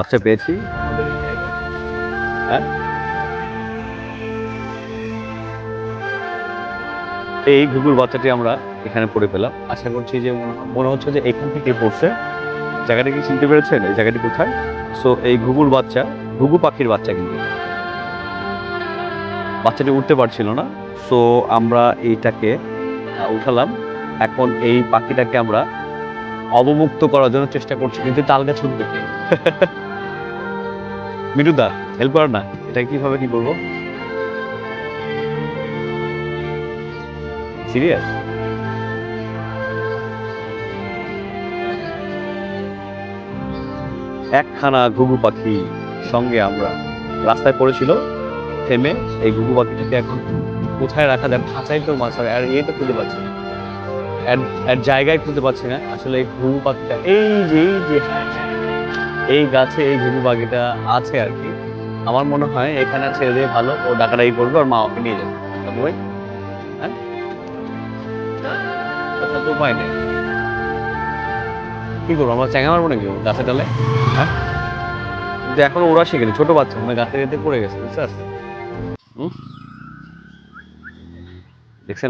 বাচ্চা পেয়েছি আমাদের এই জায়গায়। হ্যাঁ, এই ঘুঘুর বাচ্চাটি আমরা এখানে পড়ে পেলাম। আশা করছি যে মনে হচ্ছে যে এখান থেকে পড়ছে। জায়গাটা কি চিনতে পেরেছেন এই জায়গাটি কোথায়? সো এই ঘুঘুর বাচ্চা, ঘুঘু পাখির বাচ্চা কিন্তু বাচ্চাটি উঠতে পারছিল না। সো আমরা এইটাকে উঠালাম। এখন এই পাখিটাকে আমরা অবমুক্ত করার জন্য চেষ্টা করছি, কিন্তু তাল গাছ উঠবে কে? মিঠুদা, হেল্প কর না, এটা কিভাবে কি করবো? সিরিয়াস? একখানা ঘুঘু পাখি সঙ্গে আমরা রাস্তায় পড়েছিল, থেমে এই ঘুঘু পাখিটাকে এখন কোথায় রাখা যায়? খাঁচাই তো মাছ হয়, আর এই তো খুঁজে পাচ্ছি না, এর জায়গায় খুঁজে পাচ্ছি না আসলে। এই ঘুঘু পাখিটা এই যে এই গাছে এই ঘুঘু পাখিটা আছে আর কি। আমার মনে হয় এখানে ছেড়ে দিয়ে ভালো, ও ডাকাডাকি করবে, ওর মা ওকে নিয়ে যাবে। তারপর ভাই, হ্যাঁ, তাছাড়া তো উপায় নেই। কি করবো, আমরা চ্যাঙা মারবো নাকি ওর গাছে ডালে? হ্যাঁ, কিন্তু এখনো ওরা শিখেনি, ছোট বাচ্চা মানে গাছে যেতে পড়ে গেছে, বুঝতে পারছেন? হুম, দেখছেন?